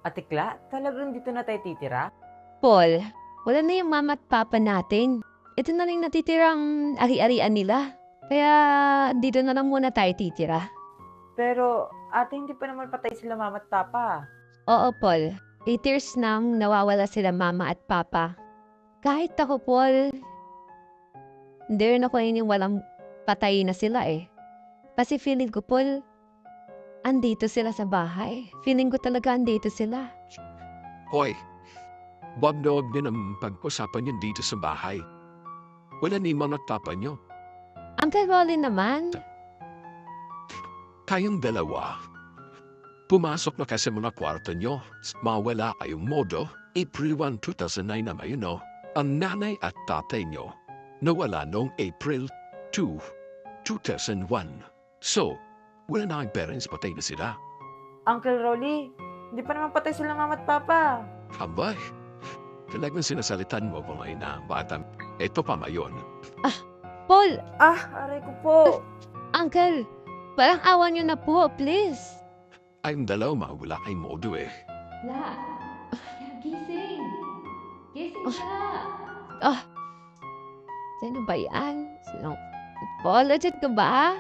Atikla, talagang dito na tayo titira? Paul, wala na yung mama at papa natin. Ito na lang natitirang ari-arian nila. Kaya dito na lang muna tayo titira. Pero, ate, hindi pa naman patay sila mama at papa. Oo, Paul. 8 years nang nawawala sila mama at papa. Kahit ako, Paul, hindi rin ako yung walang patay na sila eh. Kasi feeling ko, Paul, andito sila sa bahay. Feeling ko talaga andito sila. Hoy, wag na wag din ang pag-usapan yun dito sa bahay. Wala ni mga papa nyo. Uncle Rolly naman. Kayong dalawa. Pumasok na kasi mga kwarto nyo. Mawala kayong modo. April 1, 2009 naman yun, no? Ang nanay at tatay nyo nawala noong April 2, 2001. So, wala na ang parents, patay na sila. Uncle Rolly, hindi pa naman patay sila mama at papa. Abay, talagang sinasalitan mo mga ina, bata. Ito pa mayon. Paul, Aray ko po. Uncle, parang awan niyo na po, please. Ang dalawa mawala kay modo eh. La, gising. Gising ka. Sino ba yan? Sino? Paul, legit ka ba?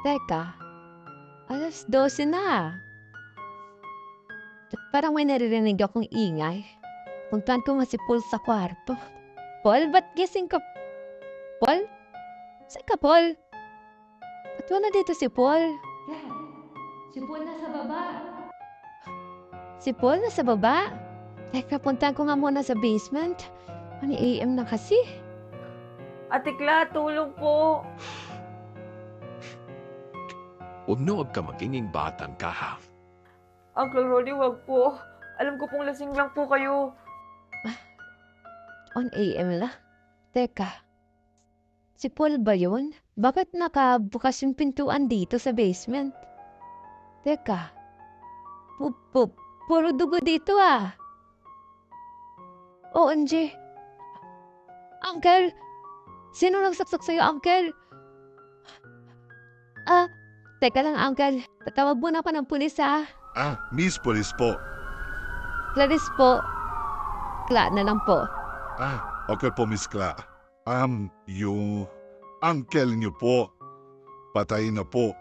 Teka, 12:00 na. Parang may naririnig akong ingay. Puntuan ko nga si Paul sa kwarto. Paul, ba't gising ka? Paul? Saan ka, Paul? Ba't wala dito si Paul? Si Paul nasa baba. Si Paul nasa baba? Teka, puntahan ko nga muna sa basement. 1 AM na kasi. Atikla, tulong po. Huwag na huwag ka maginging batang ka ha. Uncle Rolly, wag po. Alam ko pong lasing lang po kayo. 1 AM la? Teka, si Paul ba yun? Bakit nakabukas yung pintuan dito sa basement? Teka, puro dugo dito ah. OMG. Uncle, sino nagsaksak sa'yo, Uncle? Teka lang, Uncle. Tatawag muna ako ng pulis ah. Miss Police po. Clarice po. Kla na lang po. Okay po, Miss Kla. Yung uncle niyo po, patay na po.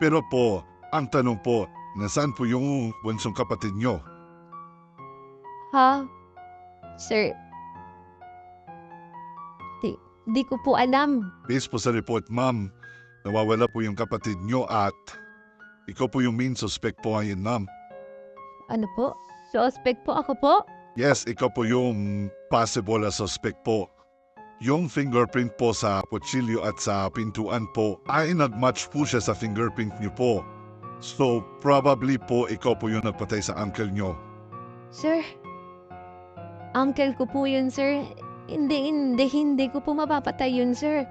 Pero po, ang tanong po, nasaan po yung bunsong kapatid niyo? Ha? Sir, di ko po alam. Based po sa report, ma'am, nawawala po yung kapatid niyo at ikaw po yung main suspect po ngayon, ma'am. Ano po? Suspect po ako po? Yes, ikaw po yung possible na suspect po. Yung fingerprint po sa kutsilyo at sa pintuan po ay nag-match po siya sa fingerprint niyo po. So, probably po ikaw po yung nagpatay sa uncle niyo. Sir, uncle ko po yun, sir. Hindi ko po mapapatay yun, sir.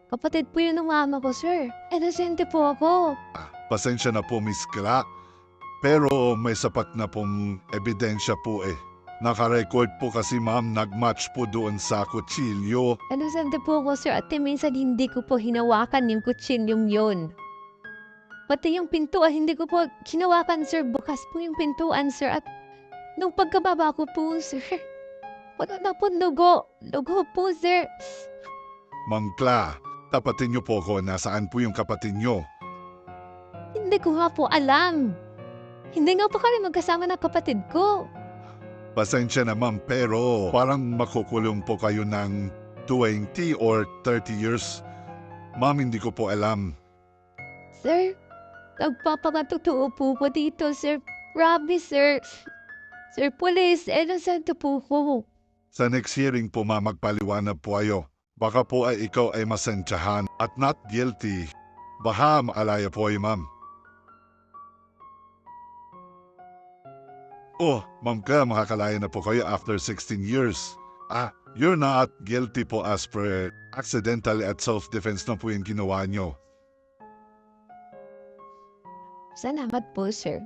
Kapatid po yun ng mama ko, sir. Inosente po ako. Pasensya na po, Miss Kla. Pero may sapat na pong ebidensya po eh. Nakarecord po kasi ma'am, nag-match po doon sa kutsilyo. Inosente po ako, sir. At minsan hindi ko po hinawakan yung kutsilyong yun. Pati yung pintuan, hindi ko po hinawakan, sir. Bukas po yung pintuan, sir. At nung pagkababa ko po, sir, wala na po lugo. Lugo po, sir. Ma'am Kla, tapatin niyo po ko nasaan po yung kapatid niyo. Hindi ko nga po alam. Hindi nga po kami magkasama na kapatid ko. Pasensya na ma'am, pero parang makukulong po kayo ng 20 or 30 years. Ma'am, hindi ko po alam. Sir, nagpapakatotoo po po dito, sir. Promise, sir. Sir, police, innocent po ko. Sa next hearing po ma'am, magpaliwanag po kayo. Baka po ay ikaw ay masensyahan at not guilty. Baka maalaya po ay ma'am. Oh, ma'am ka, makakalaya na po kayo after 16 years. You're not guilty po as per accidental at self-defense na po yung ginawa nyo. Salamat po, sir.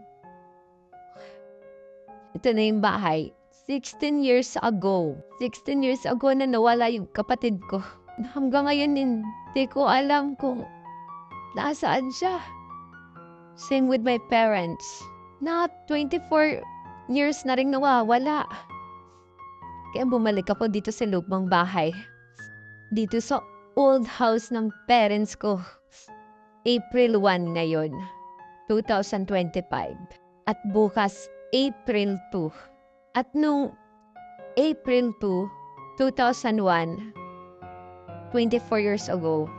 Ito na yung bahay. 16 years ago. 16 years ago na nawala yung kapatid ko. Hanggang ngayon, hindi ko alam kung nasaan siya. Same with my parents. na 24 years na rin nawawala. Kaya bumalik ako dito sa lubang bahay. Dito sa old house ng parents ko. April 1 ngayon, 2025. At bukas, April 2. At nung April 2, 2001, 24 years ago,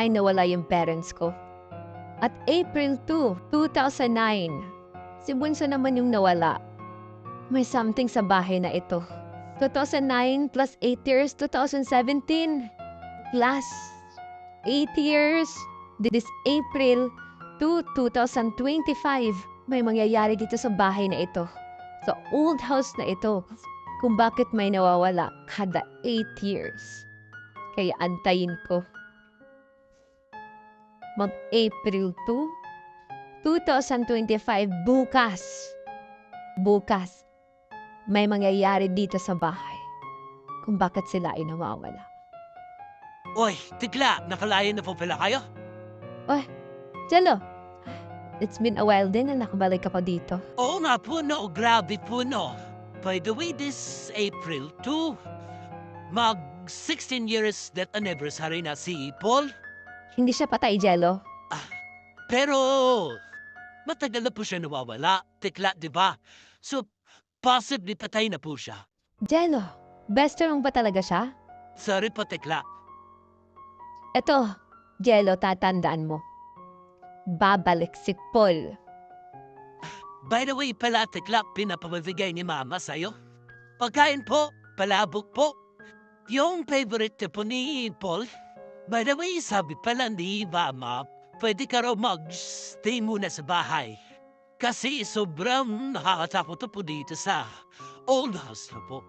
ay nawala yung parents ko. At April 2, 2009, si Bunso naman yung nawala. May something sa bahay na ito. 2009 plus 8 years, 2017. Plus 8 years, this April 2, 2025. May mangyayari dito sa bahay na ito. Sa old house na ito. Kung bakit may nawawala kada 8 years. Kaya antayin ko. Mag-April 2, 2025, bukas. Bukas, may mangyayari dito sa bahay. Kung bakit sila ay nawawala. Oy, tigla, nakalayan na po pala kayo? Jello, it's been a while din na nakabalik ako dito. Oo nga po, no, grabe po, no. By the way, this April 2, mag 16 years that anniversary na si Paul. Hindi siya patay, Jello. Pero, matagal na po siya nawawala. Tikla, di ba? So, possibly patay na po siya. Jello, best friend mo ba talaga siya? Sorry po, Tikla. Eto, Jello, tatandaan mo. Babalik si Paul. By the way pala, Tikla, pinapamabigay ni Mama sa'yo. Pagkain po, palabok po. Yung favorite po ni Paul. By the way, sabi pala ni Mama, pwede ka raw mag-stay muna sa bahay. Kasi sobrang nakakatakot po dito sa old house na po.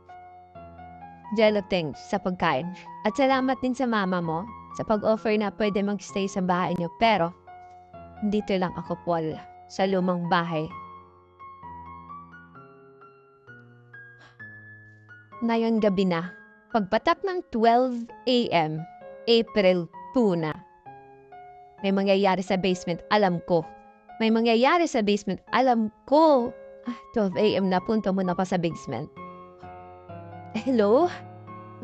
Jello, thanks sa pagkain. At salamat din sa mama mo sa pag-offer na pwede mag-stay sa bahay niyo. Pero, dito lang ako, Paul, sa lumang bahay. Ngayon gabi na, pagpatak ng 12 a.m., April 2 na. May mangyayari sa basement, alam ko. May mangyayari sa basement, alam ko. 12 a.m. na, punta mo na pa sa basement. Hello?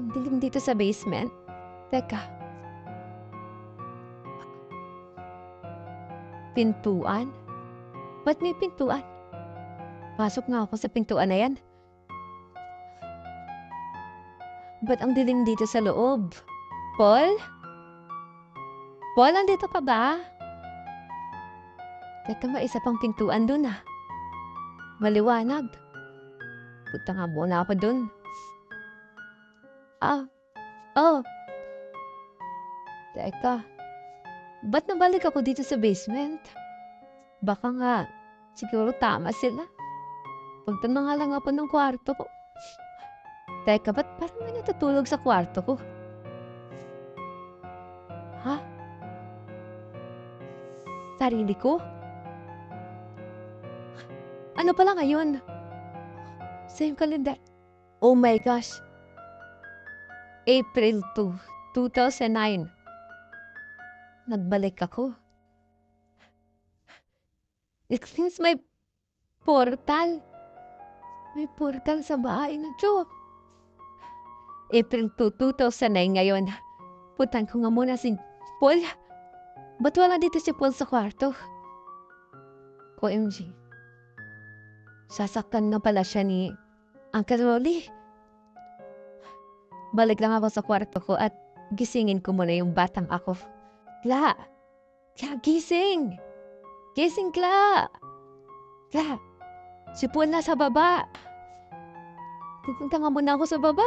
Ang dilim dito sa basement. Teka. Pintuan? Ba't may pintuan? Pasok nga ako sa pintuan na yan. Ba't ang dilim dito sa loob? Paul? Paul, andito ka ba? Teka, may isa pang pintuan dun ah. Maliwanag. Punta nga muna ako dun. Oh. Teka. Ba't nabalik ako dito sa basement? Baka nga, siguro tama sila. Punta na nga lang ako ng kwarto ko. Teka, ba't parang may natutulog sa kwarto ko? Ha? Sarili ko? Ano pala ngayon? Same calendar. Oh my gosh. April 2, 2009. Nagbalik ako. It seems may portal. May portal sa bahay na to. April 2, 2009 ngayon. Putan ko nga muna si Paul. Ba't wala dito si Paul sa kwarto? OMG. Sasaktan na pala siya ni Uncle Rolly. Balik lang ako sa kwarto ko at gisingin ko muna yung batang ako. Kla! Kla, gising! Gising, Kla! Kla! Si Paul na sa baba. Pupunta nga muna ako sa baba.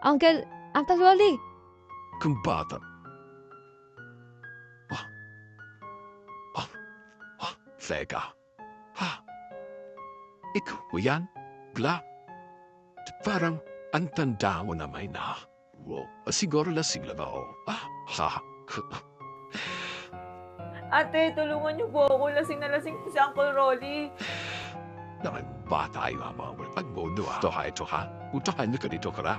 Uncle Rolly! Kung bata. Teka. Ikaw ba yan? Gla? Parang ang tanda mo naman na. Wow, siguro lasing lang ako. Ate, tulungan niyo po ako. Lasing na lasing po si Uncle Rolly. Naman ba tayo ang mga pagmono ha? Ito ha? Utahan niyo ka dito ka na?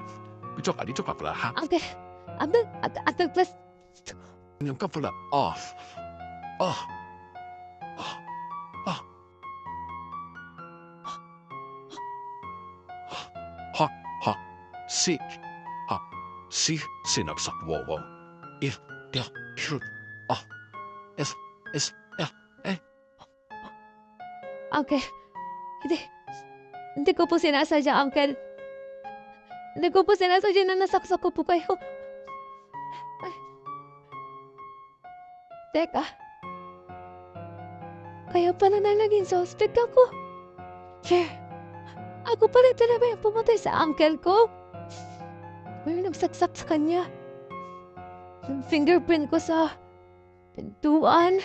Dito ka pala ha? Uncle plus... Yung ka pala off. Ah. Ah. Ah. Ha. Ha. Si. Ha. Si. Sinagsakwawang. If. Ya. Shoot. Ah. Es. Es. Ya. Eh. Uncle, hindi. Hindi ko po sinasadya, Uncle. Hindi ko po sinasadya na nasaksak ko po kayo. Ay. Teka. Kaya pala na naging suspect ako. Che, ako pala talaga yung pumatay sa uncle ko. May nagsaksak sa kanya. Yung fingerprint ko sa pintuan.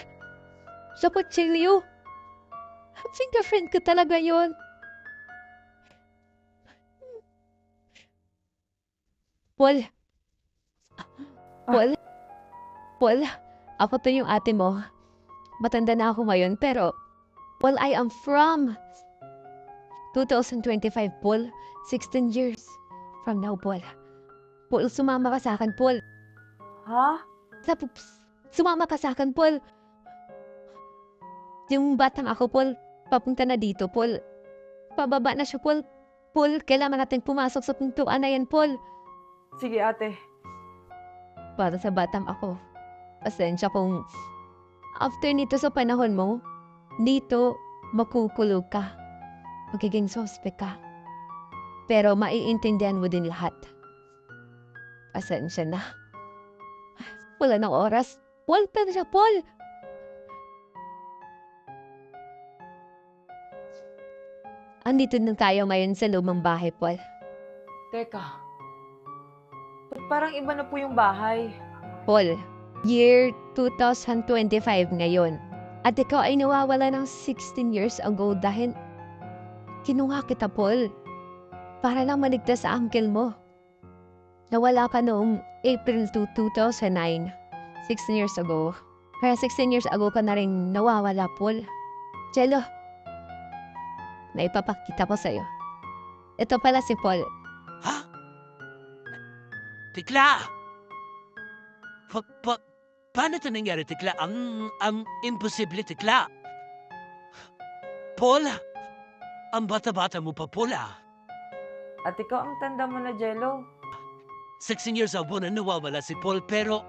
Sa kutsilyo. Fingerprint ko talaga yon. Paul. Paul. Paul. Ako to yung ate mo. Matanda na ako ngayon, pero Paul, I am from 2025, Paul. 16 years from now, Paul. Paul, sumama ka sa akin, Paul. Ha? Sumama ka sa akin, Paul. Yung batang ako, Paul, papunta na dito, Paul. Pababa na siya, Paul. Paul, kailangan natin pumasok sa pintuan na yan, Paul. Sige, ate. Para sa batang ako. Pasensya kung after nito sa panahon mo, dito makukulog ka. Magiging suspect ka. Pero maiintindihan mo din lahat. Pasensya na. Wala ng oras. Paul, pero siya, Paul! Andito na tayo ngayon sa lumang bahay, Paul. Teka. Ba't parang iba na po yung bahay? Paul, year 2025 ngayon. At ikaw ay nawawala ng 16 years ago dahil kinuha kita, Paul. Para lang maligtas sa uncle mo. Nawala ka noong April 2, 2009. 16 years ago. Kaya 16 years ago ka na rin nawawala, Paul. Jello, may ipapakita ko sa'yo. Ito pala si Paul. Ha? Tikla! Paano ito nangyari, Tikla? Ang imposible, Tikla. Paul, ang bata-bata mo pa, Paul, ah. At ikaw ang tanda mo na, Jello. 16 years ago na nawawala si Paul, pero...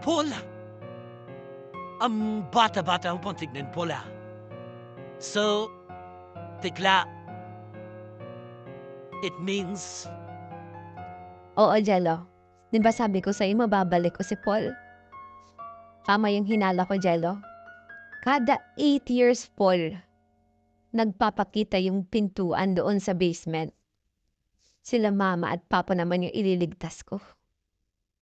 Paul! Ang bata-bata mo pang tignan, Paul, ah. So, Tikla, it means... Oo, Jello. Di ba sabi ko sa'yo, mababalik ko si Paul? Tama yung hinala ko, Jello. Kada 8 years, Paul, nagpapakita yung pintuan doon sa basement. Sila mama at papa naman yung ililigtas ko.